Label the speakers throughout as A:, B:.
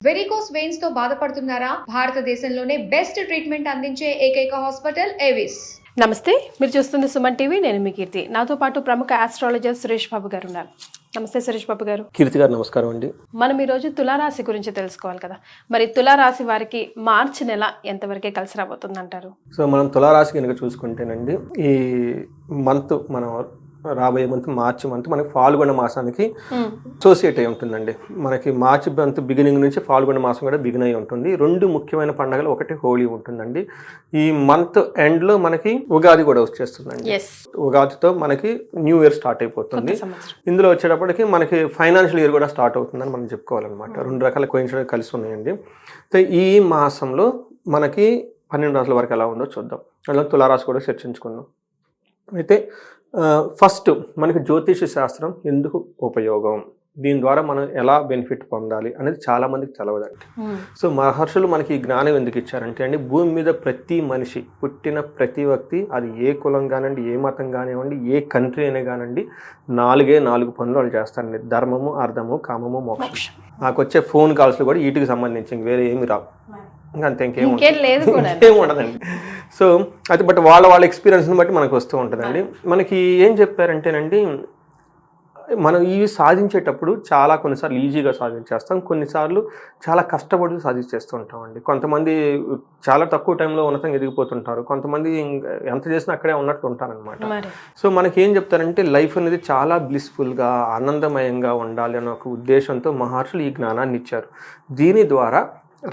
A: Varicose veins తో బాధపడుతున్నారా? భారతదేశంలోనే బెస్ట్ ట్రీట్మెంట్ అందించే ఏకైక హాస్పిటల్ ఏవిస్.
B: నమస్తే, మీరు చూస్తుంది సుమన్ టీవీ. నేను మీ కీర్తి. నాతో పాటు ప్రముఖ ఆస్ట్రాలజర్ సురేష్ బాబు గారు ఉన్నారు. నమస్తే సురేష్ బాబు గారు.
C: కీర్తి గారు నమస్కారం అండి.
B: మనం ఈరోజు తులారాశి గురించి తెలుసుకోవాలి కదా. మరి తులారాశి వారికి మార్చి నెల ఎంతవరకే కలిసి రాబోతుంది అంటారు?
C: సో మనం తులారాశి కనుక చూసుకుంటేనండి, ఈ మంత్ మనం రాబోయే మార్చి మంత్ మనకి ఫాల్గుణ మాసానికి అసోసియేట్ అయి ఉంటుందండి. మనకి మార్చి మంత్ బిగినింగ్ నుంచి ఫాల్గుణ మాసం కూడా బిగిన్ అయి ఉంటుంది. రెండు ముఖ్యమైన పండుగలు, ఒకటి హోలీ ఉంటుందండి. ఈ మంత్ ఎండ్ లో మనకి ఉగాది కూడా వచ్చేస్తుందండి. ఉగాదితో మనకి న్యూ ఇయర్ స్టార్ట్ అయిపోతుంది. ఇందులో వచ్చేటప్పటికి మనకి ఫైనాన్షియల్ ఇయర్ కూడా స్టార్ట్ అవుతుందని మనం చెప్పుకోవాలన్నమాట. రెండు రకాల కోయిన్సిడెన్స్ కలిసి ఉన్నాయండి. ఈ మాసంలో మనకి 12 రాశుల వరకు ఎలా ఉందో చూద్దాం. అందులో తులారాశి కూడా చర్చించుకుందాం. అయితే ఫస్ట్ మనకి జ్యోతిష శాస్త్రం ఎందుకు ఉపయోగం, దీని ద్వారా మనం ఎలా బెనిఫిట్ పొందాలి అనేది చాలా మందికి తెలవదండి. సో మహర్షులు మనకి ఈ జ్ఞానం ఎందుకు ఇచ్చారంటే అండి, భూమి మీద ప్రతి మనిషి, పుట్టిన ప్రతి వ్యక్తి, అది ఏ కులం కానివ్వండి, ఏ మతం కానివ్వండి, ఏ కంట్రీ అయినా కానివ్వండి, 4 పనులు వాళ్ళు చేస్తారండి. ధర్మము, అర్థము, కామము, మోక్షం. నాకు వచ్చే ఫోన్ కాల్స్ కూడా వీటికి సంబంధించి వేరే ఏమి రావు, అంతే, ఇంకేం ఉండదండి. సో అది బట్ వాళ్ళ ఎక్స్పీరియన్స్ని బట్టి మనకు వస్తూ ఉంటుందండి. మనకి ఏం చెప్పారంటేనండి, మనం ఇవి సాధించేటప్పుడు కొన్నిసార్లు ఈజీగా సాధించేస్తాం, కొన్నిసార్లు చాలా కష్టపడి సాధించేస్తూ ఉంటామండి. కొంతమంది చాలా తక్కువ టైంలో ఉన్నతంగా ఎదిగిపోతుంటారు, కొంతమంది ఎంత చేసినా అక్కడే ఉన్నట్టు ఉంటారనమాట. సో మనకి ఏం చెప్తారంటే, లైఫ్ అనేది చాలా బ్లిస్ఫుల్గా, ఆనందమయంగా ఉండాలి అనే ఒక ఉద్దేశంతో మహర్షులు ఈ జ్ఞానాన్ని ఇచ్చారు. దీని ద్వారా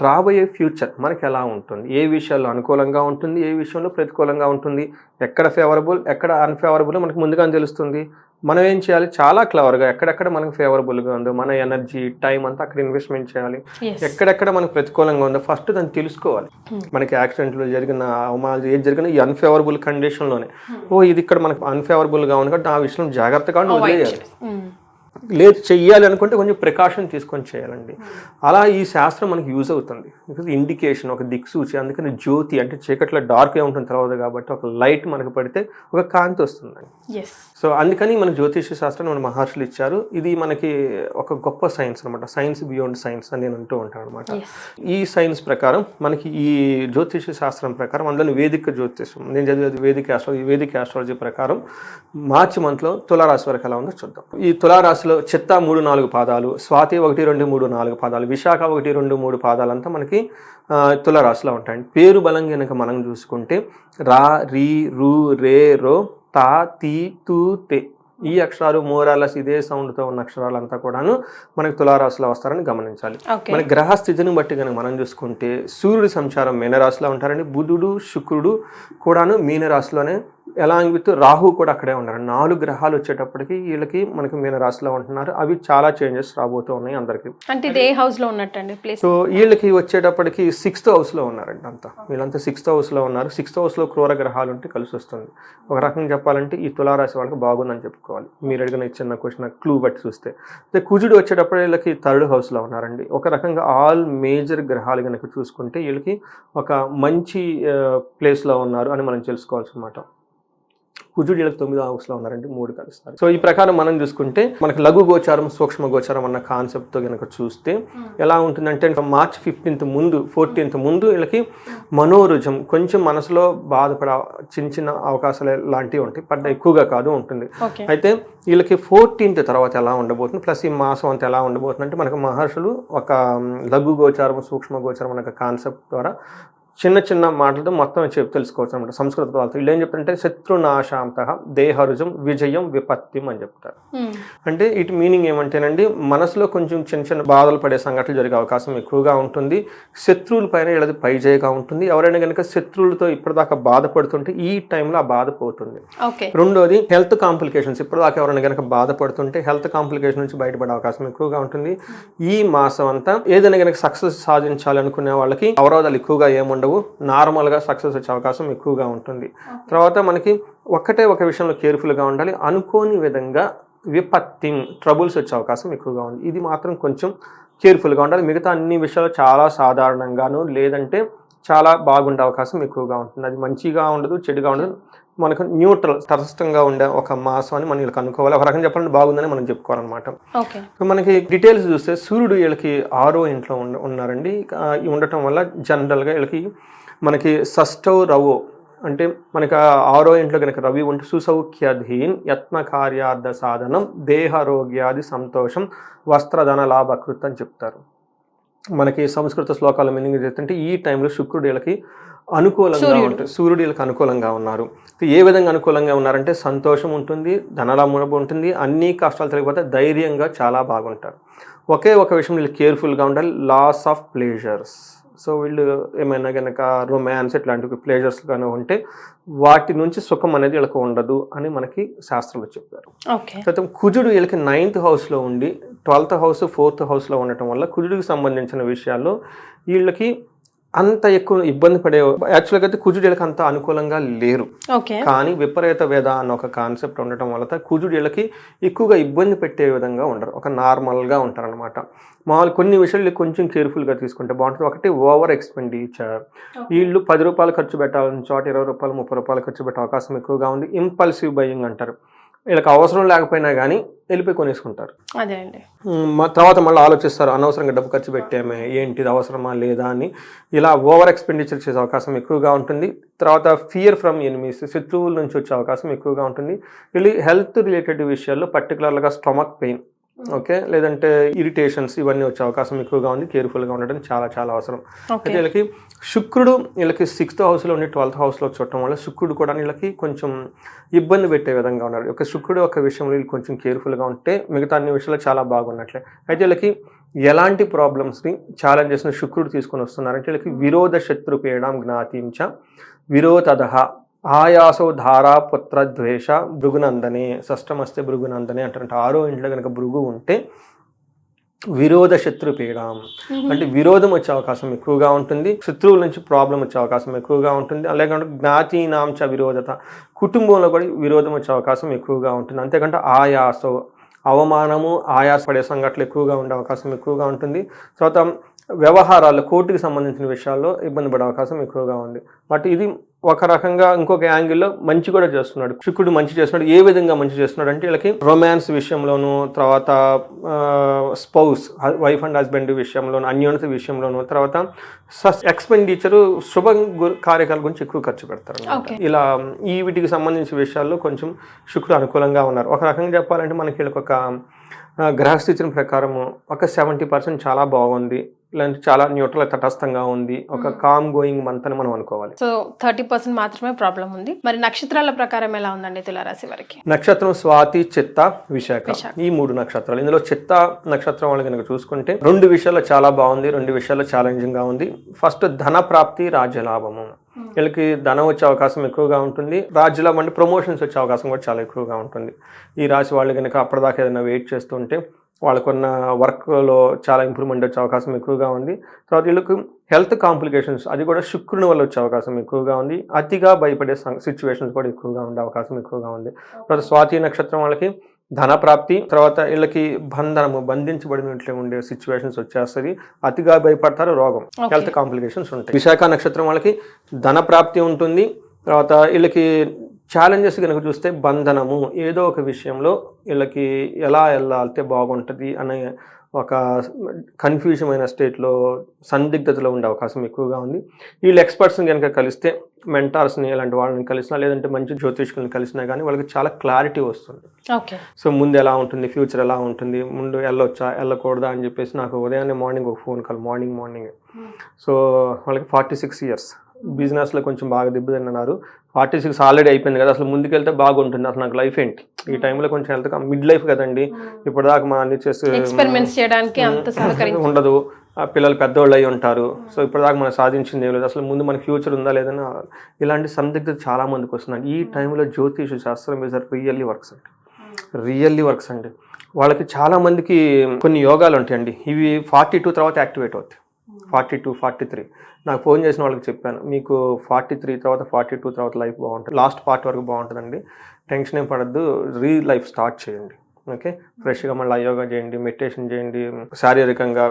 C: రాబోయే ఫ్యూచర్ మనకి ఎలా ఉంటుంది, ఏ విషయాల్లో అనుకూలంగా ఉంటుంది, ఏ విషయంలో ప్రతికూలంగా ఉంటుంది, ఎక్కడ ఫేవరబుల్, ఎక్కడ అన్ఫేవరబుల్ మనకు ముందుగా తెలుస్తుంది. మనం ఏం చేయాలి, చాలా క్లవర్గా ఎక్కడెక్కడ మనకు ఫేవరబుల్గా ఉందో మన ఎనర్జీ, టైం అంతా అక్కడ ఇన్వెస్ట్మెంట్ చేయాలి. ఎక్కడెక్కడ మనకు ప్రతికూలంగా ఉందో ఫస్ట్ దాన్ని తెలుసుకోవాలి. మనకి యాక్సిడెంట్లో జరిగిన అవమానాలు ఏది జరిగినా ఈ అన్ఫేవరబుల్ కండిషన్లోనే, ఇది ఇక్కడ మనకు అన్ఫేవరబుల్గా ఉంది కాబట్టి ఆ విషయం జాగ్రత్తగా వదిలేయాలి. లేదు చెయ్యాలి అనుకుంటే కొంచెం ప్రికాషన్ తీసుకొని చేయాలండి. అలా ఈ శాస్త్రం మనకి యూజ్ అవుతుంది. బికాజ్ ఇండికేషన్, ఒక దిక్సూచి. అందుకని జ్యోతి అంటే చీకట్లో డార్క్ ఉంటుంది తర్వాత, కాబట్టి ఒక లైట్ మనకు పడితే ఒక కాంతి వస్తుందండి. సో అందుకని మన జ్యోతిష శాస్త్రం మన మహర్షులు ఇచ్చారు. ఇది మనకి ఒక గొప్ప సైన్స్ అనమాట. సైన్స్ బియాండ్ సైన్స్ అని నేను అంటూ ఉంటాను అనమాట. ఈ సైన్స్ ప్రకారం మనకి ఈ జ్యోతిష శాస్త్రం ప్రకారం, అందులో వేదిక జ్యోతిషం నేను చదివేది వేదిక ఆస్ట్రాలజీ ప్రకారం మార్చి మంత్లో తులారాశి వరకు ఎలా ఉందో చూద్దాం. ఈ తులారాశిలో చిత్త 3-4 పాదాలు, స్వాతి 1-2-3-4 పాదాలు, విశాఖ 1-2-3 పాదాలంతా మనకి తులారాశిలో ఉంటాయండి. పేరు బలంగా కనుక మనం చూసుకుంటే రా, రీ, రు, రే, రో, తా, తీ, తూ, తే, ఈ అక్షరాలు మోరాలస్ ఇదే సౌండ్తో ఉన్న అక్షరాలంతా కూడాను మనకి తులారాశిలో వస్తారని గమనించాలి. మన గ్రహ స్థితిని బట్టి కనుక మనం చూసుకుంటే సూర్యుడి సంచారం మీనరాశిలో ఉంటారండి. బుధుడు, శుక్రుడు కూడాను మీనరాశిలోనే, అలాంగ్ విత్ రాహు కూడా అక్కడే ఉన్నారు. 4 గ్రహాలు వచ్చేటప్పటికి వీళ్ళకి మనకి మీనరాశిలో ఉంటున్నారు. అవి చాలా చేంజెస్ రాబోతూ ఉన్నాయి అందరికి.
B: అంటే ఇదే హౌస్ లో ఉన్నట్టండి.
C: సో వీళ్ళకి వచ్చేటప్పటికి 6th హౌస్ లో ఉన్నారండి. వీళ్ళంతా 6th హౌస్ లో ఉన్నారు. 6th హౌస్ లో క్రూర గ్రహాలు ఉంటే కలిసి వస్తుంది. ఒక రకంగా చెప్పాలంటే ఈ తులారాశి వాళ్ళకి బాగుందని చెప్పుకోవాలి. మీరు అడిగిన చిన్న క్వశ్చన్ క్లూ బట్టి చూస్తే. కుజుడు వచ్చేటప్పుడు వీళ్ళకి 3rd హౌస్ లో ఉన్నారండి. ఒక రకంగా ఆల్ మేజర్ గ్రహాలు కనుక చూసుకుంటే వీళ్ళకి ఒక మంచి ప్లేస్ లో ఉన్నారు అని మనం తెలుసుకోవాల్సి అన్నమాట. కుజుడు 9వ హౌస్లో ఉన్నారంటే 3 కలుస్తారు. సో ఈ ప్రకారం మనం చూసుకుంటే మనకి లఘు గోచారం, సూక్ష్మ గోచారం అన్న కాన్సెప్ట్తో కనుక చూస్తే ఎలా ఉంటుందంటే, మార్చ్ 15 ముందు 14th ముందు వీళ్ళకి మనోరుజం, కొంచెం మనసులో బాధపడే చిన్న అవకాశాలు లాంటివి ఉంటాయి, పడ్డ ఎక్కువగా కాదు ఉంటుంది. అయితే వీళ్ళకి 14th తర్వాత ఎలా ఉండబోతుంది, ప్లస్ ఈ మాసం అంతా ఎలా ఉండబోతుంది అంటే, మనకు మహర్షులు ఒక లఘు గోచారం, సూక్ష్మ గోచారం అనే కాన్సెప్ట్ ద్వారా చిన్న మాటలతో మొత్తం తెలుసుకోవచ్చు అనమాట. సంస్కృత పదాలతో వీళ్ళు ఏం చెప్తారంటే, శత్రునాశాంత దేహరుజం విజయం విపత్తిం అని చెప్తారు. అంటే ఇటు మీనింగ్ ఏమంటేనండి, మనసులో కొంచెం చిన్న బాధలు పడే సంఘటనలు జరిగే అవకాశం ఎక్కువగా ఉంటుంది. శత్రువుల పైన వీళ్ళది పైజేయగా ఉంటుంది. ఎవరైనా కనుక శత్రువులతో ఇప్పటిదాకా బాధపడుతుంటే ఈ టైంలో ఆ బాధ పోతుంది. రెండోది హెల్త్ కాంప్లికేషన్స్. ఇప్పటిదాకా ఎవరైనా కనుక బాధపడుతుంటే హెల్త్ కాంప్లికేషన్ నుంచి బయటపడే అవకాశం ఎక్కువగా ఉంటుంది. ఈ మాసం అంతా ఏదైనా కనుక సక్సెస్ సాధించాలి అనుకునే వాళ్ళకి అవరోధాలు ఎక్కువగా ఏముండవు, నార్మల్గా సక్సెస్ వచ్చే అవకాశం ఎక్కువగా ఉంటుంది. తర్వాత మనకి ఒక విషయంలో కేర్ఫుల్గా ఉండాలి. అనుకోని విధంగా విపత్తి, ట్రబుల్స్ వచ్చే అవకాశం ఎక్కువగా ఉంది. ఇది మాత్రం కొంచెం కేర్ఫుల్గా ఉండాలి. మిగతా అన్ని విషయాలు చాలా సాధారణంగాను, లేదంటే చాలా బాగుండే అవకాశం ఎక్కువగా ఉంటుంది. అది మంచిగా ఉండదు, చెడుగా ఉండదు, మనకు న్యూట్రల్ తటస్థంగా ఉండే ఒక మాసం అని మనం వీళ్ళకి అనుకోవాలి. ఒక రకంగా చెప్పాలంటే బాగుందని మనం చెప్పుకోవాలన్నమాట. సో మనకి డీటెయిల్స్ చూస్తే సూర్యుడు వీళ్ళకి 6వ ఇంట్లో ఉన్నారండి. ఉండటం వల్ల జనరల్గా వీళ్ళకి మనకి షష్టౌ రవో అంటే మనకి 6వ ఇంట్లో కనుక రవి ఉంటే సుసౌఖ్యధీన్ యత్న కార్యార్థ సాధనం దేహారోగ్యాది సంతోషం వస్త్రధన లాభకృత్ అని చెప్తారు. మనకి సంస్కృత శ్లోకాల మీనింగ్ చేస్తుంటే ఈ టైంలో శుక్రుడు వీళ్ళకి అనుకూలంగా ఉంటుంది, సూర్యుడు వీళ్ళకి అనుకూలంగా ఉన్నారు. ఏ విధంగా అనుకూలంగా ఉన్నారంటే సంతోషం ఉంటుంది, ధనలాభం ఉంటుంది, అన్ని కష్టాలు తొలగిపోతే ధైర్యంగా చాలా బాగుంటారు. ఒకే ఒక విషయం వీళ్ళు కేర్ఫుల్గా ఉండాలి, లాస్ ఆఫ్ ప్లేజర్స్. సో వీళ్ళు ఏమైనా కనుక రొమాన్స్ ఇట్లాంటి ప్లేజర్స్ కానీ ఉంటే వాటి నుంచి సుఖం అనేది వీళ్ళకి ఉండదు అని మనకి శాస్త్రంలో చెప్పారు. తర్వాత కుజుడు వీళ్ళకి 9th హౌస్లో ఉండి 12th హౌస్ 4th హౌస్లో ఉండటం వల్ల కుజుడికి సంబంధించిన విషయాల్లో వీళ్ళకి అంత ఎక్కువ ఇబ్బంది పడే, యాక్చువల్గా అయితే కుజుడు వీళ్ళకి అంత అనుకూలంగా లేరు. కానీ విపరీత వేద అన్న ఒక కాన్సెప్ట్ ఉండటం వల్ల కుజుడు వీళ్ళకి ఎక్కువగా ఇబ్బంది పెట్టే విధంగా ఉండరు, ఒక నార్మల్గా ఉంటారు అనమాట. మామూలు కొన్ని విషయాలు కొంచెం కేర్ఫుల్గా తీసుకుంటే బాగుంటుంది. ఒకటి ఓవర్ ఎక్స్పెండిచర్, వీళ్ళు 10 రూపాయలు ఖర్చు పెట్టాలని చోట 20 రూపాయలు 30 రూపాయలు ఖర్చు పెట్టే అవకాశం ఎక్కువగా ఉంది. ఇంపల్సివ్ బయింగ్ అంటారు, వీళ్ళకి అవసరం లేకపోయినా కానీ వెళ్ళిపోయి కొనేసుకుంటారు.
B: అదే అండి,
C: తర్వాత మళ్ళీ ఆలోచిస్తారు అనవసరంగా డబ్బు ఖర్చు పెట్టామే, ఏంటిది అవసరమా లేదా అని. ఇలా ఓవర్ ఎక్స్పెండిచర్ చేసే అవకాశం ఎక్కువగా ఉంటుంది. తర్వాత ఫియర్ ఫ్రమ్ ఎనిమీస్, శత్రువుల నుంచి వచ్చే అవకాశం ఎక్కువగా ఉంటుంది. వీళ్ళు హెల్త్ రిలేటెడ్ విషయాల్లో పర్టికులర్గా స్టమక్ పెయిన్, ఓకే, లేదంటే ఇరిటేషన్స్ ఇవన్నీ వచ్చే అవకాశం ఎక్కువగా ఉంది. కేర్ఫుల్గా ఉండడం చాలా చాలా అవసరం. అయితే వీళ్ళకి శుక్రుడు వీళ్ళకి 6th హౌస్లో ఉండి 12th హౌస్లో చూడటం వల్ల శుక్రుడు కూడా వీళ్ళకి కొంచెం ఇబ్బంది పెట్టే విధంగా ఉన్నారు. ఒక శుక్రుడు ఒక విషయంలో వీళ్ళు కొంచెం కేర్ఫుల్గా ఉంటే మిగతా అన్ని విషయాలు చాలా బాగున్నట్లే. అయితే వీళ్ళకి ఎలాంటి ప్రాబ్లమ్స్ని ఛాలెంజెస్ని శుక్రుడు తీసుకొని వస్తున్నారంటే వీళ్ళకి విరోధ శత్రుపీడాం జ్ఞాతించ విరోధదహ ఆయాసో ధారా పుత్ర ద్వేష భృగునందనే షష్టమస్తే భృగునందనే అంటారంట. 6వ ఇంట్లో కనుక భృగు ఉంటే విరోధ శత్రుపీడం అంటే విరోధం వచ్చే అవకాశం ఎక్కువగా ఉంటుంది, శత్రువుల నుంచి ప్రాబ్లం వచ్చే అవకాశం ఎక్కువగా ఉంటుంది. అలాగే జ్ఞాతీనాంచ విరోధత, కుటుంబంలో కూడా విరోధం వచ్చే అవకాశం ఎక్కువగా ఉంటుంది. అంతేకంటే ఆయాసో అవమానము ఆయాసపడే సంఘటనలు ఎక్కువగా ఉండే అవకాశం ఎక్కువగా ఉంటుంది. తర్వాత వ్యవహారాల్లో కోర్టుకి సంబంధించిన విషయాల్లో ఇబ్బంది పడే అవకాశం ఎక్కువగా ఉంది. బట్ ఇది ఒక రకంగా ఇంకొక యాంగిల్లో మంచి కూడా చేస్తున్నాడు, శుక్రుడు మంచి చేస్తున్నాడు. ఏ విధంగా మంచి చేస్తున్నాడు అంటే వీళ్ళకి రొమాన్స్ విషయంలోనూ, తర్వాత స్పౌస్ వైఫ్ అండ్ హస్బెండ్ విషయంలోనూ, అన్యోన్యత విషయంలోనూ, తర్వాత ఎక్స్పెండిచరు శుభ కార్యక్రమాల గురించి ఎక్కువ ఖర్చు పెడతారు. ఇలా ఈ వీటికి సంబంధించిన విషయాల్లో కొంచెం శుక్రుడు అనుకూలంగా ఉన్నారు. ఒక రకంగా చెప్పాలంటే మనకి వీళ్ళకి ఒక గ్రహస్థితిని ప్రకారము ఒక 70% చాలా బాగుంది, ఇలాంటి చాలా న్యూట్రల్ తటస్థంగా ఉంది, ఒక కామ్ గోయింగ్ మంత్ అని మనం అనుకోవాలి.
B: సో 30% మాత్రమే ప్రాబ్లం ఉంది. మరి నక్షత్రాల ప్రకారం ఎలా ఉందండి తులారాశి వారికి?
C: నక్షత్రం స్వాతి, చిత్త, విశాఖ, ఈ 3 నక్షత్రాలు. ఇందులో చిత్త నక్షత్రం వాళ్ళు కనుక చూసుకుంటే 2 విషయాల్లో చాలా బాగుంది, 2 విషయాల్లో ఛాలెంజింగ్ గా ఉంది. ఫస్ట్ ధన ప్రాప్తి, రాజ్యలాభము. వీళ్ళకి ధనం వచ్చే అవకాశం ఎక్కువగా ఉంటుంది, రాజ్యలాభం అంటే ప్రమోషన్స్ వచ్చే అవకాశం కూడా చాలా ఎక్కువగా ఉంటుంది. ఈ రాశి వాళ్ళు కనుక అప్పటిదాకా ఏదైనా వెయిట్ చేస్తుంటే వాళ్ళకున్న వర్క్లో చాలా ఇంప్రూవ్మెంట్ వచ్చే అవకాశం ఎక్కువగా ఉంది. తర్వాత వీళ్ళకి హెల్త్ కాంప్లికేషన్స్ అది కూడా శుక్రుని వల్ల వచ్చే అవకాశం ఎక్కువగా ఉంది. అతిగా భయపడే సిచ్యువేషన్స్ కూడా ఎక్కువగా ఉండే అవకాశం ఎక్కువగా ఉంది. తర్వాత స్వాతి నక్షత్రం వాళ్ళకి ధన ప్రాప్తి, తర్వాత వీళ్ళకి బంధించబడినట్లే ఉండే సిచ్యువేషన్స్ వచ్చేస్తుంది, అతిగా భయపడతారు, రోగం, హెల్త్ కాంప్లికేషన్స్ ఉంటాయి. విశాఖ నక్షత్రం వాళ్ళకి ధన ప్రాప్తి ఉంటుంది. తర్వాత వీళ్ళకి ఛాలెంజెస్ కనుక చూస్తే బంధనము, ఏదో ఒక విషయంలో వీళ్ళకి ఎలా వెళ్ళాలితే బాగుంటుంది అనే ఒక కన్ఫ్యూజన్ అయిన స్టేట్లో సందిగ్ధతలో ఉండే అవకాశం ఎక్కువగా ఉంది. వీళ్ళు ఎక్స్పర్ట్స్ని కనుక కలిస్తే, మెంటార్స్ని ఇలాంటి వాళ్ళని కలిసినా, లేదంటే మంచి జ్యోతిష్కులను కలిసినా కానీ వాళ్ళకి చాలా క్లారిటీ వస్తుంది. సో ముందు ఎలా ఉంటుంది, ఫ్యూచర్ ఎలా ఉంటుంది, ముందు వెళ్ళొచ్చా వెళ్ళకూడదా అని చెప్పేసి నాకు ఉదయాన్నే మార్నింగ్ ఒక ఫోన్ కాల్, మార్నింగ్. సో వాళ్ళకి 46 years, బిజినెస్లో కొంచెం బాగా దెబ్బతిన్నారు. 46 ఆల్రెడీ అయిపోయింది కదా, అసలు ముందుకెళ్తే బాగుంటుంది, అసలు నాకు లైఫ్ ఏంటి ఈ టైంలో కొంచెం హెల్త్ మిడ్ లైఫ్ కదండి, ఇప్పటిదాకా మనం అన్ని చేసి ఉండదు, పిల్లలు పెద్దవాళ్ళు అయి ఉంటారు, సో ఇప్పటిదాకా మనం సాధించింది ఏం లేదు, అసలు ముందు మనకి ఫ్యూచర్ ఉందా లేదని ఇలాంటి సందిగ్ధత చాలా మందికి వస్తున్నాయి. ఈ టైంలో జ్యోతిష శాస్త్రం ఈజ్ రియల్లీ వర్క్స్ అండి. వాళ్ళకి చాలా మందికి కొన్ని యోగాలు ఉంటాయండి, ఇవి 42 తర్వాత యాక్టివేట్ అవుతాయి. 42, 43 నాకు ఫోన్ చేసిన వాళ్ళకి చెప్పాను, మీకు 43 తర్వాత 42 తర్వాత లైఫ్ బాగుంటుంది, లాస్ట్ పార్ట్ వరకు బాగుంటుందండి, టెన్షన్ ఏం పడద్దు, లైఫ్ స్టార్ట్ చేయండి, ఓకే, ఫ్రెష్గా మళ్ళీ యోగా చేయండి, మెడిటేషన్ చేయండి, శారీరకంగా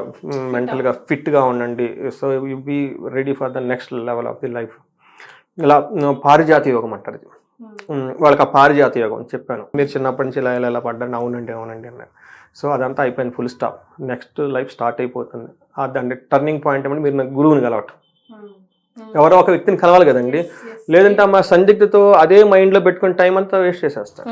C: మెంటల్గా ఫిట్గా ఉండండి, so you be ready for the next level of the life. ఇలా పారిజాతి యోగం అంటారు, వాళ్ళకి ఆ పారిజాత యోగం చెప్పాను, మీరు చిన్నప్పటి నుంచి ఇలా పడ్డాను, అవునండి అన్నారు. సో అదంతా అయిపోయింది, full stop. Next life start అయిపోతుంది. దాని టర్నింగ్ పాయింట్ ఏమంటే మీరు నాకు గురువుని కలవటం. ఎవరో ఒక వ్యక్తిని కలవాలి కదండి, లేదంటే మా సందిగ్ధతో అదే మైండ్లో పెట్టుకుని టైం అంతా వేస్ట్ చేసేస్తారు,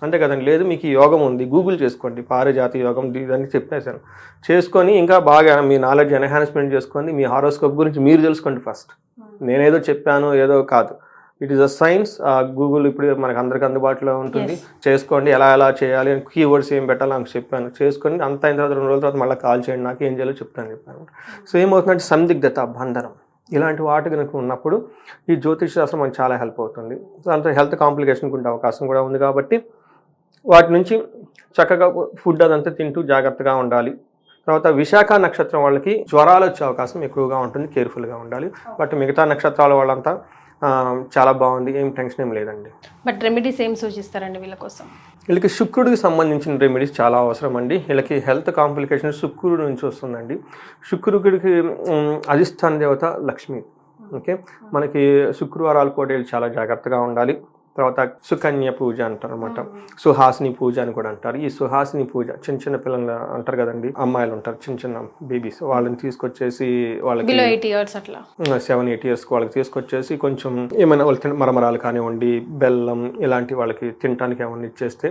C: అంతే కదండి. లేదు, మీకు ఈ యోగం ఉంది, గూగుల్ చేసుకోండి, పారిజాత యోగం ఇదని చెప్పేశాను, చేసుకొని ఇంకా బాగా మీ నాలెడ్జ్ ఎన్హాన్స్మెంట్ చేసుకొని మీ హారోస్కోప్ గురించి మీరు తెలుసుకోండి ఫస్ట్. నేనేదో చెప్పాను ఏదో కాదు, it is a science. Google ఇప్పుడు మనకు అందరికి అందుబాటులో ఉంటుంది, చేసుకోండి. ఎలా చేయాలి, కీవర్డ్స్ ఏం పెట్టాలి నాకు చెప్పాను, చేసుకొని అంత అయిన తర్వాత 2 రోజుల తర్వాత మళ్ళీ కాల్ చేయండి, నాకు ఏం చేయాలో చెప్పాను. సో ఏమవుతుందంటే సందిగ్ధత, బంధనం ఇలాంటి వాటి కనుక ఉన్నప్పుడు ఈ జ్యోతిష్ శాస్త్రం మనకు చాలా హెల్ప్ అవుతుంది. దాంతో హెల్త్ కాంప్లికేషన్కి ఉండే అవకాశం కూడా ఉంది కాబట్టి వాటి నుంచి చక్కగా ఫుడ్ అదంతా తింటూ జాగ్రత్తగా ఉండాలి. తర్వాత విశాఖ నక్షత్రం వాళ్ళకి జ్వరాలు వచ్చే అవకాశం ఎక్కువగా ఉంటుంది, కేర్ఫుల్గా ఉండాలి. బట్ మిగతా నక్షత్రాల వాళ్ళంతా చాలా బాగుంది, ఏం టెన్షన్ ఏం లేదండి.
B: బట్ రెమెడీస్ ఏం సూచిస్తారండి వీళ్ళ కోసం?
C: వీళ్ళకి శుక్రుడికి సంబంధించిన రెమెడీస్ చాలా అవసరం అండి. వీళ్ళకి హెల్త్ కాంప్లికేషన్ శుక్రుడి నుంచి వస్తుందండి. శుక్రుడికి అధిష్టాన దేవత లక్ష్మి. ఓకే, మనకి శుక్రవారాలు కూడా వీళ్ళు చాలా జాగ్రత్తగా ఉండాలి. తర్వాత సుకన్య పూజ అంటారు అనమాట, సుహాసిని పూజ అని కూడా అంటారు. ఈ సుహాసిని పూజ చిన్న పిల్లలు అంటారు కదండి, అమ్మాయిలు ఉంటారు చిన్న బేబీస్, వాళ్ళని తీసుకొచ్చేసి వాళ్ళకి 7-8 years వాళ్ళకి తీసుకొచ్చేసి కొంచెం ఏమైనా వాళ్ళు మరమరాలు కానివ్వండి, బెల్లం ఇలాంటి వాళ్ళకి తినడానికి ఏమైనా ఇచ్చేస్తే,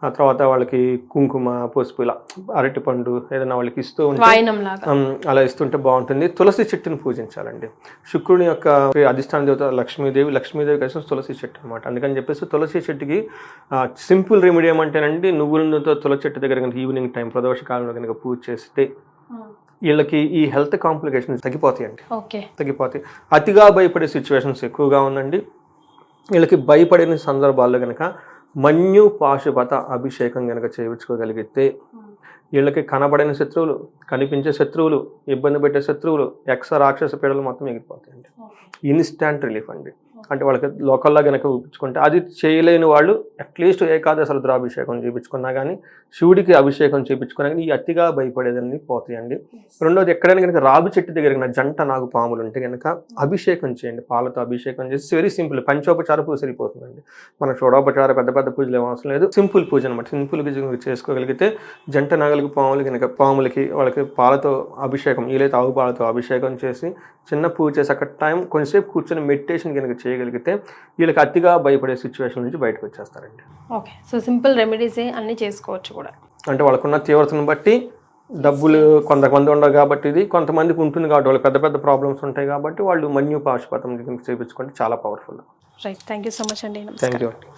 C: ఆ తర్వాత వాళ్ళకి కుంకుమ, పసుపు, ఇలా అరటిపండు ఏదైనా వాళ్ళకి ఇస్తూ ఉంటే అలా ఇస్తుంటే బాగుంటుంది. తులసి చెట్టుని పూజించాలండి. శుక్రుని యొక్క అధిష్టాన దేవత లక్ష్మీదేవి కలిసి తులసి చెట్టు అనమాట. అందుకని చెప్పేసి తులసి చెట్టుకి సింపుల్ రెమెడీ ఏమంటేనండి, నువ్వుల నూనెతో తులసి చెట్టు దగ్గర కనుక ఈవినింగ్ టైం ప్రదోష కాలంలో కనుక పూజ చేస్తే వీళ్ళకి ఈ హెల్త్ కాంప్లికేషన్స్ తగ్గిపోతాయండి. తగ్గిపోతాయి. అతిగా భయపడే సిచ్యువేషన్స్ ఎక్కువగా ఉందండి. వీళ్ళకి భయపడిన సందర్భాల్లో కనుక మన్యు పాశుపత అభిషేకం కనుక చేయించుకోగలిగితే వీళ్ళకి కనబడిన శత్రువులు, కనిపించే శత్రువులు, ఇబ్బంది పెట్టే శత్రువులు, రాక్షస పీడలు మొత్తం ఎగిరిపోతాయండి. ఇన్స్టాంట్ రిలీఫ్ అండి. అంటే వాళ్ళకి లోకల్లా కనుక ఊపించుకుంటే, అది చేయలేని వాళ్ళు అట్లీస్ట్ ఏకాదశ రుద్రాభిషేకం చేయించుకున్నా కానీ, శివుడికి అభిషేకం చేయించుకున్నా కానీ ఈ అతిగా భయపడేదని పోతాయండి. రెండోది, ఎక్కడైనా కనుక రావి చెట్టు దగ్గర జంట నాగు పాములు ఉంటే కనుక అభిషేకం చేయండి, పాలతో అభిషేకం చేసి. వెరీ సింపుల్, పంచోపచార పూజ సరిపోతుందండి. మనకు షోడోపచార పెద్ద పూజలు ఏం అవసరం లేదు, సింపుల్ పూజ అనమాట. సింపుల్గా చేసుకోగలిగితే జంట నాగలికి పాములకి వాళ్ళకి పాలతో అభిషేకం, వీలైతే ఆవు పాలతో అభిషేకం చేసి చిన్న పూజ చేసి అక్కడ టైం కొంచెంసేపు కూర్చొని మెడిటేషన్ కనుక చేయగలిగితే వీళ్ళకి అతిగా భయపడే సిచ్యువేషన్ నుంచి బయటకు వచ్చేస్తారండి.
B: ఓకే, సో సింపుల్ రెమెడీస్ అన్నీ చేసుకోవచ్చు కూడా. అంటే
C: వాళ్ళకున్న తీవ్రతను బట్టి డబ్బులు కొంతమంది ఉండవు కాబట్టి, ఇది కొంతమందికి ఉంటుంది కాబట్టి, వాళ్ళకి పెద్ద ప్రాబ్లమ్స్ ఉంటాయి కాబట్టి వాళ్ళు మన్యు పాశుపతం చేయించుకుంటే చాలా powerful.
B: Right, thank you so much అండి.
C: థ్యాంక్ యూ అండి.